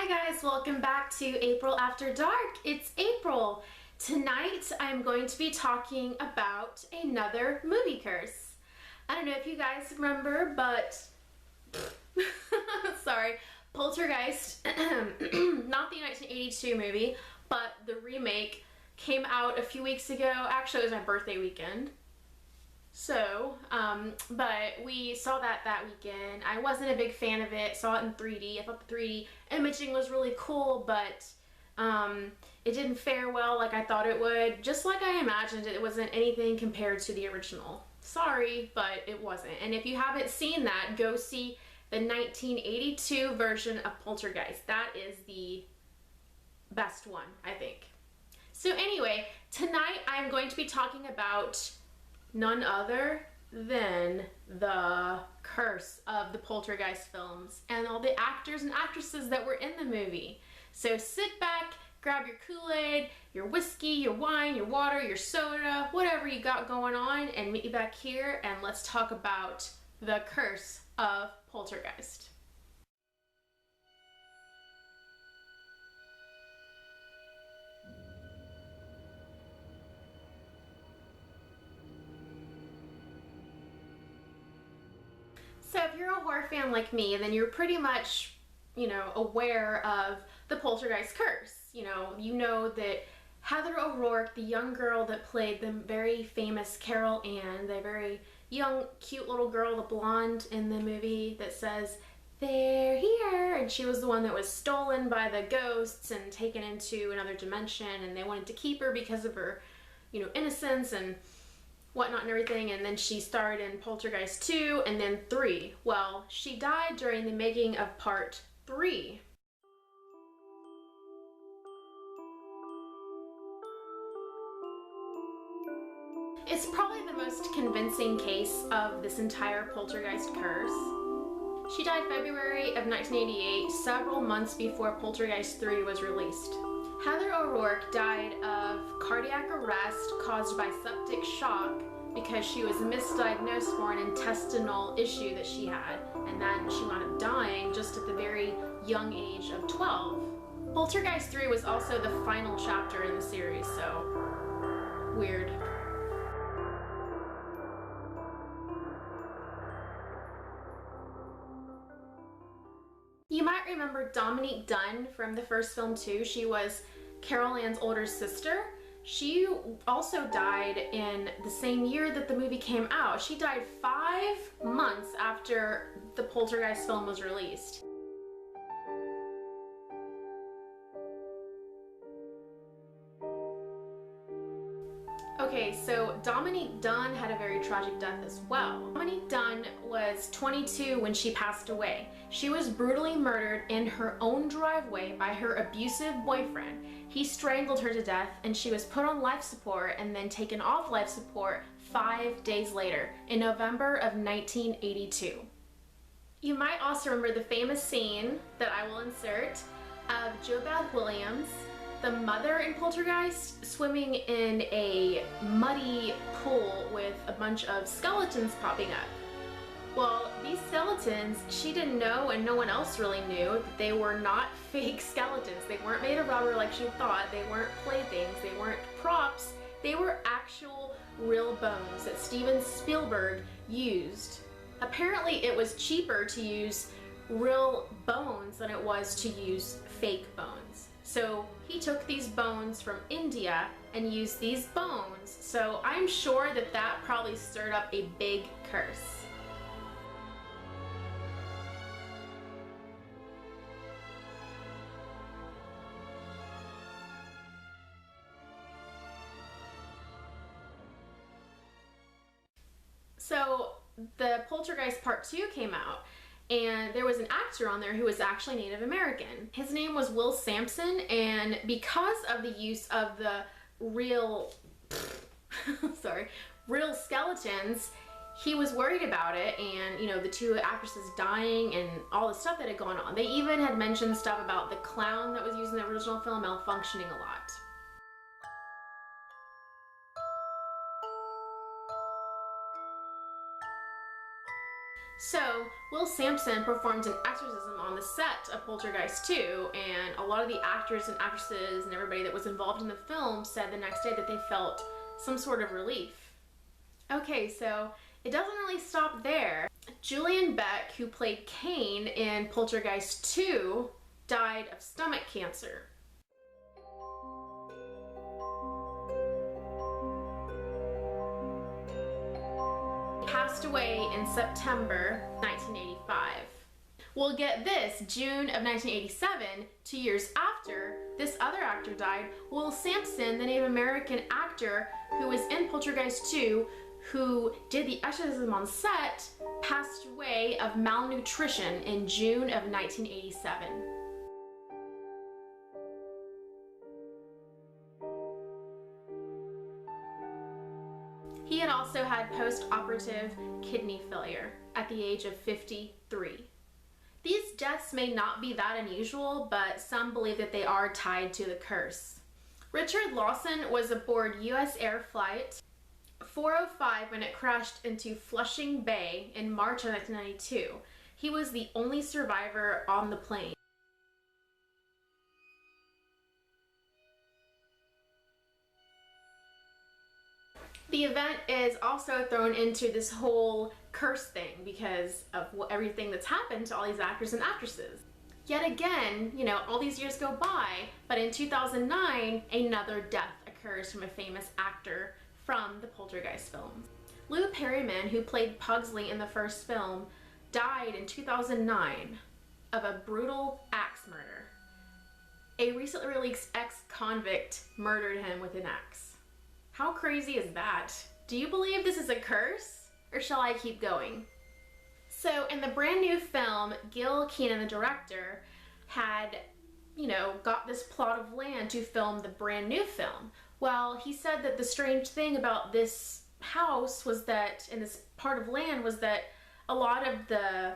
guys, welcome back to April After Dark. It's April. Tonight I'm going to be talking about another movie curse. I don't know if you guys remember, but sorry, Poltergeist, not the 1982 movie, but the remake came out a few weeks ago. Actually, it was my birthday weekend. So, but we saw that weekend. I wasn't a big fan of it. Saw it in 3D. I thought the 3D imaging was really cool, but it didn't fare well like I thought it would. Just like I imagined it wasn't anything compared to the original. Sorry, but it wasn't. And if you haven't seen that, go see the 1982 version of Poltergeist. That is the best one, I think. So anyway, tonight I'm going to be talking about none other than the curse of the Poltergeist films and all the actors and actresses that were in the movie. So sit back, grab your Kool-Aid, your whiskey, your wine, your water, your soda, whatever you got going on, and meet you back here and let's talk about the curse of Poltergeist. So if you're a horror fan like me, then you're pretty much, aware of the Poltergeist curse. You know that Heather O'Rourke, the young girl that played the very famous Carol Ann, the very young, cute little girl, the blonde in the movie that says, "They're here," and she was the one that was stolen by the ghosts and taken into another dimension, and they wanted to keep her because of her, innocence and whatnot and everything. And then she starred in Poltergeist 2 and then 3. Well, she died during the making of part 3. It's probably the most convincing case of this entire Poltergeist curse. She died February of 1988, several months before Poltergeist 3 was released. Heather O'Rourke died of cardiac arrest caused by septic shock because she was misdiagnosed for an intestinal issue that she had, and then she wound up dying just at the very young age of 12. Poltergeist 3 was also the final chapter in the series, so weird. You might remember Dominicks Dunn from the first film too. She was Carol Ann's older sister. She also died in the same year that the movie came out. She died 5 months after the Poltergeist film was released. Okay, so Dominicks Dunn had a very tragic death as well. Dominicks Dunn was 22 when she passed away. She was brutally murdered in her own driveway by her abusive boyfriend. He strangled her to death and she was put on life support and then taken off life support 5 days later in November of 1982. You might also remember the famous scene that I will insert of JoBeth Williams, the mother in Poltergeist, swimming in a muddy pool with a bunch of skeletons popping up. Well, these skeletons, she didn't know, and no one else really knew, that they were not fake skeletons. They weren't made of rubber like she thought. They weren't playthings. They weren't props. They were actual real bones that Steven Spielberg used. Apparently, it was cheaper to use real bones than it was to use fake bones. So he took these bones from India and used these bones. So I'm sure that that probably stirred up a big curse. So the Poltergeist Part 2 came out, and there was an actor on there who was actually Native American. His name was Will Samson, and because of the use of the real skeletons, he was worried about it, and the two actresses dying and all the stuff that had gone on. They even had mentioned stuff about the clown that was used in the original film malfunctioning a lot. So, Will Samson performed an exorcism on the set of Poltergeist 2, and a lot of the actors and actresses and everybody that was involved in the film said the next day that they felt some sort of relief. Okay, so it doesn't really stop there. Julianne Beck, who played Cain in Poltergeist 2, died of stomach cancer. Passed away in September 1985. Well, get this, June of 1987, 2 years after this other actor died, Will Samson, the Native American actor who was in Poltergeist 2, who did the exorcism on set, passed away of malnutrition in June of 1987. He had also had post-operative kidney failure at the age of 53. These deaths may not be that unusual, but some believe that they are tied to the curse. Richard Lawson was aboard U.S. Air Flight 405 when it crashed into Flushing Bay in March of 1992. He was the only survivor on the plane. The event is also thrown into this whole curse thing because of everything that's happened to all these actors and actresses. Yet again, you know, all these years go by, but in 2009, another death occurs from a famous actor from the Poltergeist films. Lou Perryman, who played Pugsley in the first film, died in 2009 of a brutal axe murder. A recently released ex-convict murdered him with an axe. How crazy is that? Do you believe this is a curse? Or shall I keep going? So in the brand new film, Gil Keenan, the director, had, got this plot of land to film the brand new film. Well, he said that the strange thing about this house was that, in this part of land, was that a lot of the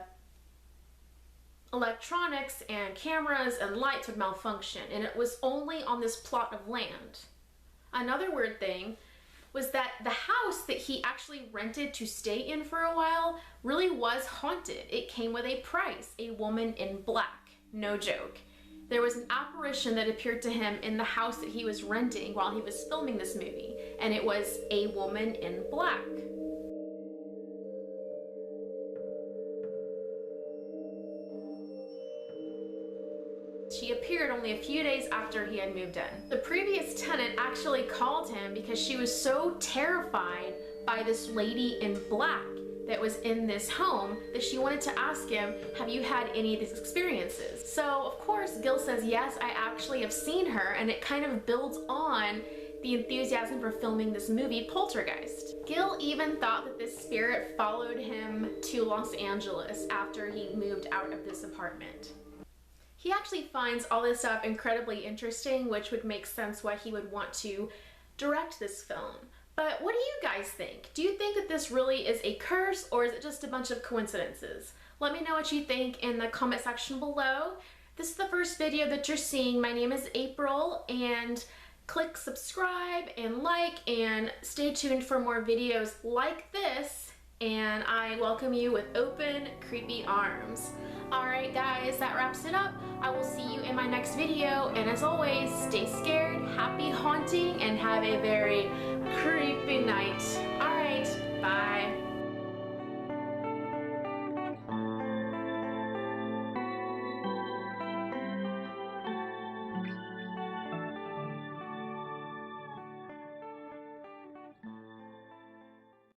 electronics and cameras and lights would malfunction, and it was only on this plot of land. Another weird thing was that the house that he actually rented to stay in for a while really was haunted. It came with a price, a woman in black, no joke. There was an apparition that appeared to him in the house that he was renting while he was filming this movie, and it was a woman in black. She appeared only a few days after he had moved in. The previous tenant actually called him because she was so terrified by this lady in black that was in this home that she wanted to ask him, have you had any of these experiences? So of course Gil says, yes, I actually have seen her, and it kind of builds on the enthusiasm for filming this movie, Poltergeist. Gil even thought that this spirit followed him to Los Angeles after he moved out of this apartment. He actually finds all this stuff incredibly interesting, which would make sense why he would want to direct this film. But what do you guys think? Do you think that this really is a curse, or is it just a bunch of coincidences? Let me know what you think in the comment section below. This is the first video that you're seeing. My name is April, and click subscribe and like, and stay tuned for more videos like this, and I welcome you with open, creepy arms. Alright guys, that wraps it up. I will see you in my next video, and as always, stay scared, happy haunting, and have a very creepy night. Alright, bye.